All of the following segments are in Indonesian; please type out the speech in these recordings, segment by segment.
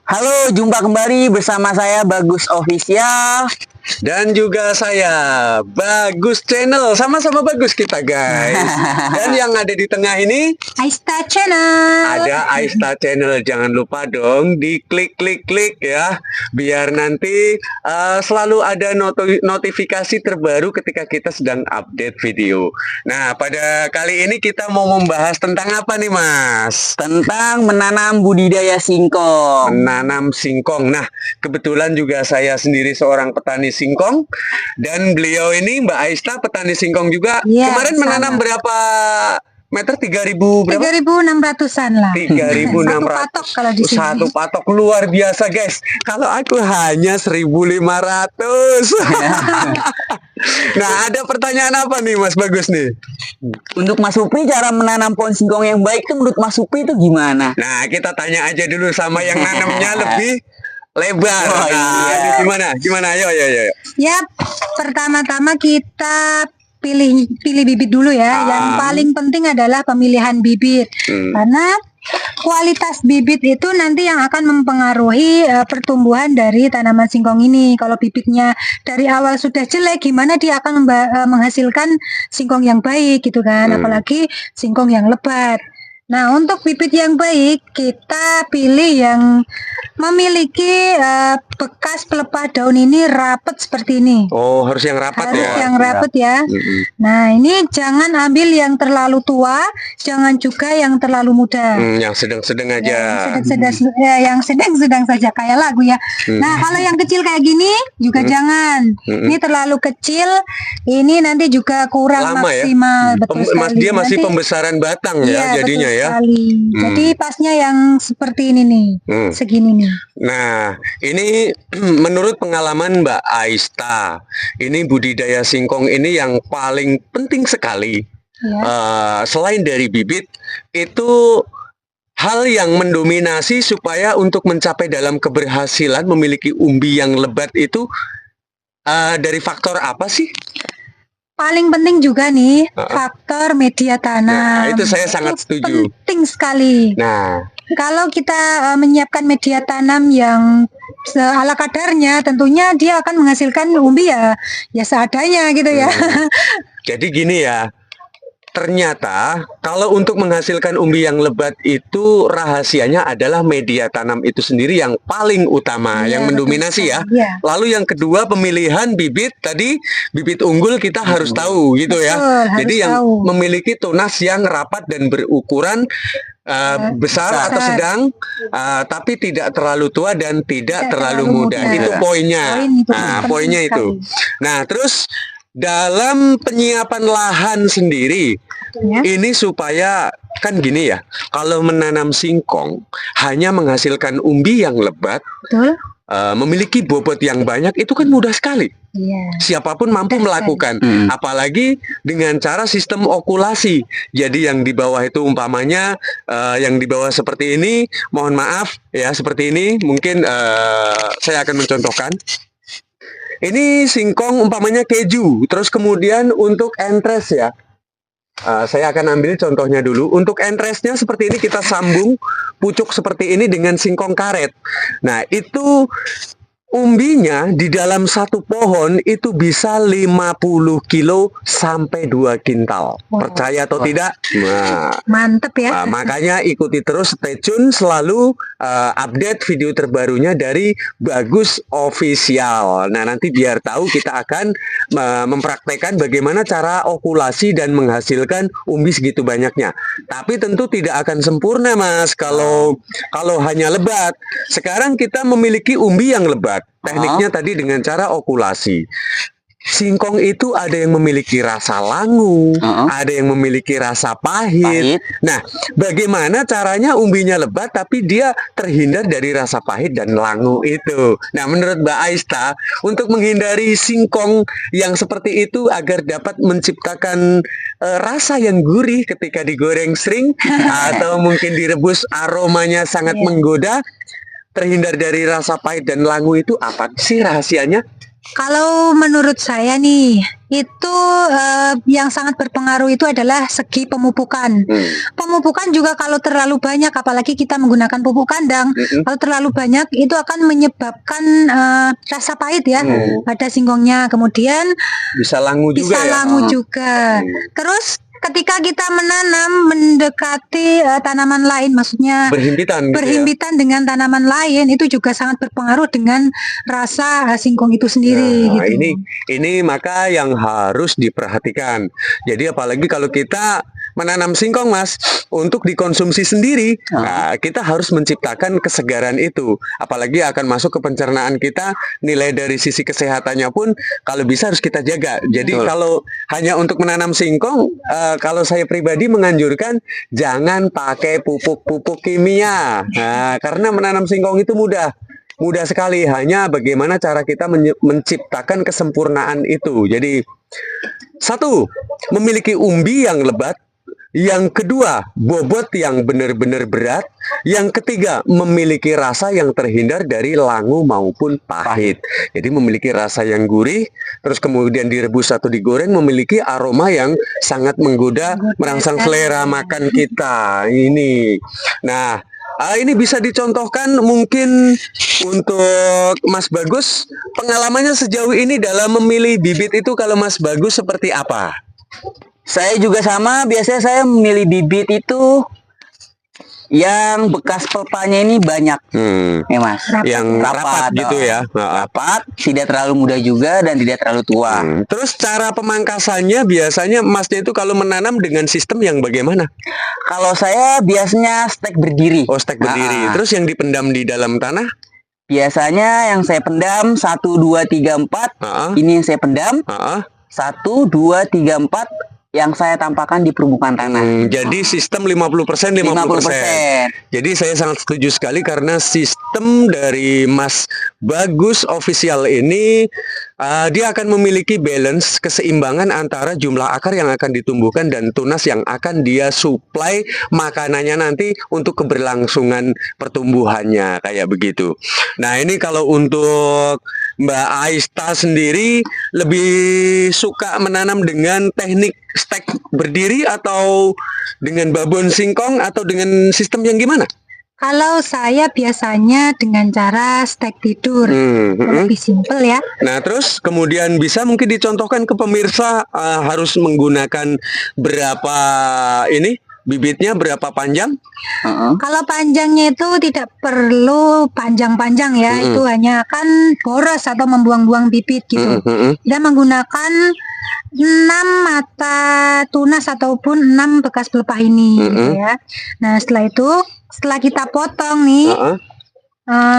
Halo, jumpa kembali bersama saya Bagus Official. Dan juga saya Bagus Channel. Sama-sama bagus kita guys. Dan yang ada di tengah ini Aista Channel. ada Aista Channel. Jangan lupa dong di klik ya, biar nanti selalu ada notifikasi terbaru ketika kita sedang update video. Nah, pada kali ini kita mau membahas tentang apa nih Mas? Tentang menanam budidaya singkong. Menanam singkong. Nah, kebetulan juga saya sendiri seorang petani singkong, dan beliau ini Mbak Aista petani singkong juga. Ya, kemarin menanam berapa meter? 3.000 berapa? 3.600-an lah. 3.600. Satu patok kalau di sini. Satu patok luar biasa guys. Kalau aku hanya 1.500. Nah, ada pertanyaan apa nih Mas Bagus nih? Untuk Mas Supri, cara menanam pohon singkong yang baik itu menurut Mas Supri itu gimana? Nah, kita tanya aja dulu sama yang nanamnya lebih lebar. Oh, iya. Ini gimana? Ayo. Ya, pertama-tama kita pilih bibit dulu ya. Yang paling penting adalah pemilihan bibit. Karena kualitas bibit itu nanti yang akan mempengaruhi pertumbuhan dari tanaman singkong ini. Kalau bibitnya dari awal sudah jelek, gimana dia akan menghasilkan singkong yang baik gitu kan. Apalagi singkong yang lebat. Nah, untuk bibit yang baik, kita pilih yang memiliki bekas pelepah daun ini rapat seperti ini. Oh, harus yang rapat harus ya? Harus yang rapat ya. Nah, ini jangan ambil yang terlalu tua, jangan juga yang terlalu muda. Yang sedang-sedang aja. Yang sedang-sedang saja, kayak lagu ya. Nah, kalau yang kecil kayak gini juga jangan. Ini terlalu kecil, ini nanti juga kurang lama maksimal. Ya? Betul sekali. Dia masih pembesaran batang ya jadinya ya. Jadi pasnya yang seperti ini nih, segini nih. Nah, ini menurut pengalaman Mbak Aista, ini budidaya singkong ini yang paling penting sekali. Ya. Selain dari bibit, itu hal yang mendominasi supaya untuk mencapai dalam keberhasilan memiliki umbi yang lebat itu dari faktor apa sih? Paling penting juga nih faktor media tanam. Nah, itu saya sangat setuju. Penting sekali. Nah, kalau kita menyiapkan media tanam yang ala kadarnya, tentunya dia akan menghasilkan umbi ya seadanya gitu ya. Jadi gini ya. Ternyata kalau untuk menghasilkan umbi yang lebat itu rahasianya adalah media tanam itu sendiri yang paling utama, yang mendominasi ya. Lalu yang kedua pemilihan bibit, tadi bibit unggul kita harus tahu gitu ya. Jadi yang memiliki tunas yang rapat dan berukuran besar atau sedang, tapi tidak terlalu tua dan tidak terlalu muda. Itu poinnya. Poinnya itu. Nah, terus dalam penyiapan lahan sendiri, ini supaya kan gini ya, kalau menanam singkong hanya menghasilkan umbi yang lebat, memiliki bobot yang banyak, itu kan mudah sekali. Siapapun mampu melakukan, apalagi dengan cara sistem okulasi. Jadi yang di bawah itu umpamanya, yang di bawah seperti ini, mohon maaf ya, seperti ini, mungkin saya akan mencontohkan. Ini singkong umpamanya keju, terus kemudian untuk entres ya, saya akan ambil contohnya dulu. Untuk entresnya seperti ini, kita sambung pucuk seperti ini dengan singkong karet. Nah, itu umbinya di dalam satu pohon itu bisa 50 kilo sampai 2 kintal. Percaya atau tidak? Nah, mantep ya. Makanya ikuti terus, stay tune, selalu update video terbarunya dari Bagus Official. Nah, nanti biar tahu kita akan mempraktekkan bagaimana cara okulasi dan menghasilkan umbi segitu banyaknya. Tapi tentu tidak akan sempurna Mas kalau hanya lebat. Sekarang kita memiliki umbi yang lebat. Tekniknya tadi dengan cara okulasi. Singkong itu ada yang memiliki rasa langu, ada yang memiliki rasa pahit. Nah, bagaimana caranya umbinya lebat tapi dia terhindar dari rasa pahit dan langu itu? Nah, menurut Mbak Aista, untuk menghindari singkong yang seperti itu agar dapat menciptakan rasa yang gurih ketika digoreng sering atau mungkin direbus aromanya sangat menggoda, terhindar dari rasa pahit dan langu, itu apa sih rahasianya? Kalau menurut saya nih, itu yang sangat berpengaruh itu adalah segi pemupukan. Pemupukan juga kalau terlalu banyak, apalagi kita menggunakan pupuk kandang, kalau terlalu banyak itu akan menyebabkan rasa pahit ya pada singkongnya. Kemudian Bisa langu juga ya. juga. Terus ketika kita menanam mendekati tanaman lain, maksudnya Berhimpitan gitu ya. berhimpitan dengan tanaman lain, itu juga sangat berpengaruh dengan rasa singkong itu sendiri. Nah, gitu. ini maka yang harus diperhatikan. Jadi apalagi kalau kita menanam singkong, Mas, untuk dikonsumsi sendiri, nah, kita harus menciptakan kesegaran itu. Apalagi akan masuk ke pencernaan kita, nilai dari sisi kesehatannya pun kalau bisa harus kita jaga. Jadi kalau hanya untuk menanam singkong, kalau saya pribadi menganjurkan jangan pakai pupuk-pupuk kimia. Nah, karena menanam singkong itu mudah sekali, hanya bagaimana cara kita menciptakan kesempurnaan itu. Jadi, satu, memiliki umbi yang lebat. Yang kedua, bobot yang benar-benar berat. Yang ketiga, memiliki rasa yang terhindar dari langu maupun pahit. Jadi memiliki rasa yang gurih, terus kemudian direbus atau digoreng, memiliki aroma yang sangat menggoda, merangsang selera makan kita. Ini. Nah, ini bisa dicontohkan mungkin untuk Mas Bagus, pengalamannya sejauh ini dalam memilih bibit itu kalau Mas Bagus seperti apa? Saya juga sama, biasanya saya memilih bibit itu yang bekas pelepahnya ini banyak, ya Mas. Yang rapat gitu ya. Rapat, tidak terlalu muda juga dan tidak terlalu tua. Terus cara pemangkasannya biasanya Masnya itu kalau menanam dengan sistem yang bagaimana? Kalau saya biasanya stek berdiri. Oh, stek berdiri. Terus yang dipendam di dalam tanah? Biasanya yang saya pendam 1, 2, 3, 4. Ini yang saya pendam. 1, 2, 3, 4 yang saya tampakkan di permukaan tanah. Jadi sistem 50%, 50%. Jadi saya sangat setuju sekali karena sistem dari Mas Bagus Official ini dia akan memiliki balance, keseimbangan antara jumlah akar yang akan ditumbuhkan dan tunas yang akan dia supply makanannya nanti untuk keberlangsungan pertumbuhannya, kayak begitu. Nah, ini kalau untuk Mbak Aista sendiri lebih suka menanam dengan teknik stek berdiri atau dengan babon singkong atau dengan sistem yang gimana? Kalau saya biasanya dengan cara stek tidur, lebih simpel ya. Nah, terus kemudian bisa mungkin dicontohkan ke pemirsa harus menggunakan berapa ini? Bibitnya berapa panjang? Kalau panjangnya itu tidak perlu panjang-panjang ya, itu hanya kan boros atau membuang-buang bibit gitu. Kita menggunakan 6 mata tunas ataupun 6 bekas pelepah ini gitu ya. Nah, setelah kita potong nih,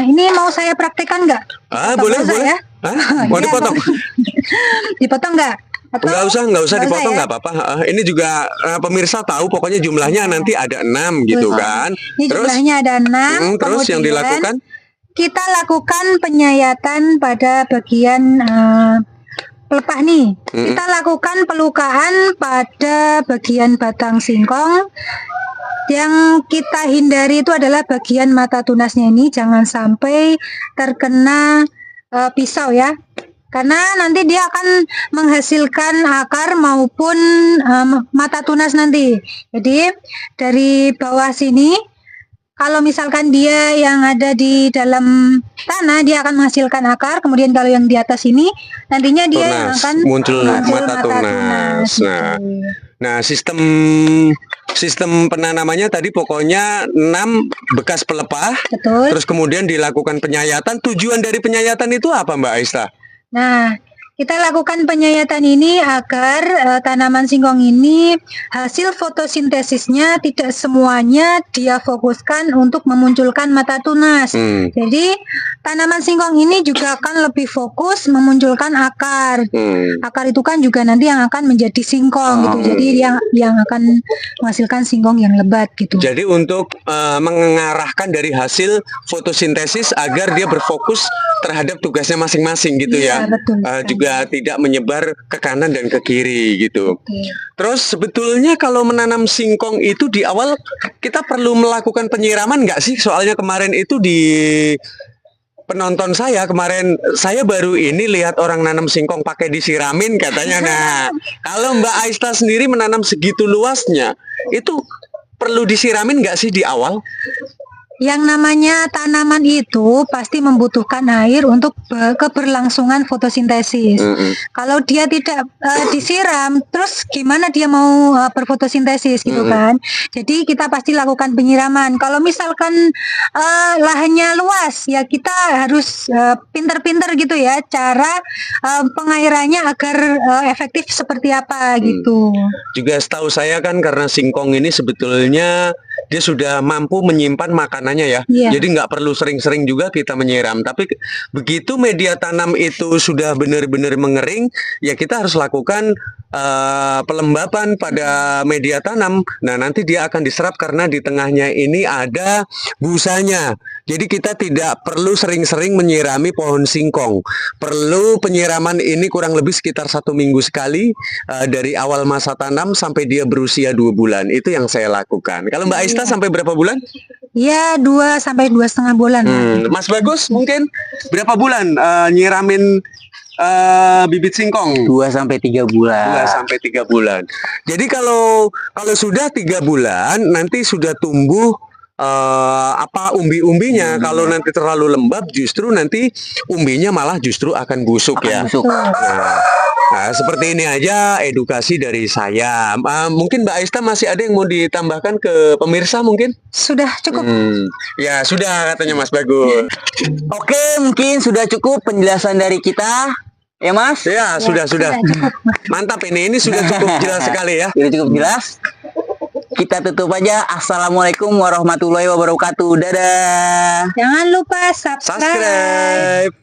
ini mau saya praktekkan nggak? Boleh. Ya? Mau dipotong? Dipotong nggak? Nggak usah dipotong, nggak apa-apa. Ini juga pemirsa tahu pokoknya jumlahnya nanti ada 6 gitu kan. Ini terus, jumlahnya ada 6. Terus yang dilakukan? Kita lakukan penyayatan pada bagian pelepah nih. Kita lakukan pelukaan pada bagian batang singkong. Yang kita hindari itu adalah bagian mata tunasnya ini, jangan sampai terkena pisau ya. Karena nanti dia akan menghasilkan akar maupun mata tunas nanti. Jadi dari bawah sini, kalau misalkan dia yang ada di dalam tanah, dia akan menghasilkan akar. Kemudian kalau yang di atas ini, nantinya dia yang akan muncul mata tunas. Nah, sistem penanamannya tadi pokoknya 6 bekas pelepah. Betul. Terus kemudian dilakukan penyayatan. Tujuan dari penyayatan itu apa, Mbak Aista? Nah, kita lakukan penyayatan ini agar tanaman singkong ini hasil fotosintesisnya tidak semuanya dia fokuskan untuk memunculkan mata tunas. Jadi tanaman singkong ini juga akan lebih fokus memunculkan akar. Akar itu kan juga nanti yang akan menjadi singkong gitu. Jadi yang akan menghasilkan singkong yang lebat gitu. Jadi untuk mengarahkan dari hasil fotosintesis agar dia berfokus terhadap tugasnya masing-masing gitu ya. Betul. Juga tidak menyebar ke kanan dan ke kiri gitu. Terus sebetulnya kalau menanam singkong itu di awal kita perlu melakukan penyiraman nggak sih? Soalnya kemarin itu di penonton saya kemarin, saya baru ini lihat orang nanam singkong pakai disiramin katanya. Nah, kalau Mbak Aista sendiri menanam segitu luasnya, itu perlu disiramin nggak sih di awal? Yang namanya tanaman itu pasti membutuhkan air untuk keberlangsungan fotosintesis. Kalau dia tidak disiram, terus gimana dia mau berfotosintesis gitu kan? Jadi kita pasti lakukan penyiraman. Kalau misalkan lahannya luas, ya kita harus pinter-pinter gitu ya cara pengairannya agar efektif seperti apa gitu. Juga setahu saya kan karena singkong ini sebetulnya dia sudah mampu menyimpan makanannya ya. Jadi nggak perlu sering-sering juga kita menyiram. Tapi begitu media tanam itu sudah benar-benar mengering, ya kita harus lakukan pelembapan pada media tanam. Nah, nanti dia akan diserap karena di tengahnya ini ada busanya. Jadi kita tidak perlu sering-sering menyirami pohon singkong. Perlu penyiraman ini kurang lebih sekitar 1 minggu sekali dari awal masa tanam sampai dia berusia 2 bulan. Itu yang saya lakukan. Kalau Mbak Aista sampai berapa bulan? Ya 2 sampai 2,5 bulan. Mas Bagus mungkin berapa bulan nyiramin bibit singkong? 2 sampai 3 bulan. 2 sampai 3 bulan. Jadi kalau sudah 3 bulan nanti sudah tumbuh umbi-umbinya. Kalau nanti terlalu lembab justru nanti umbinya malah justru akan busuk ya. Nah, seperti ini aja edukasi dari saya. Mungkin Mbak Aista masih ada yang mau ditambahkan ke pemirsa mungkin? Sudah cukup. Ya sudah katanya Mas Bagus. Oke, mungkin sudah cukup penjelasan dari kita. Ya Mas? Ya, sudah. Cukup. Mantap ini sudah cukup jelas sekali ya. Sudah cukup jelas. Kita tutup aja. Assalamualaikum warahmatullahi wabarakatuh. Dadah. Jangan lupa subscribe.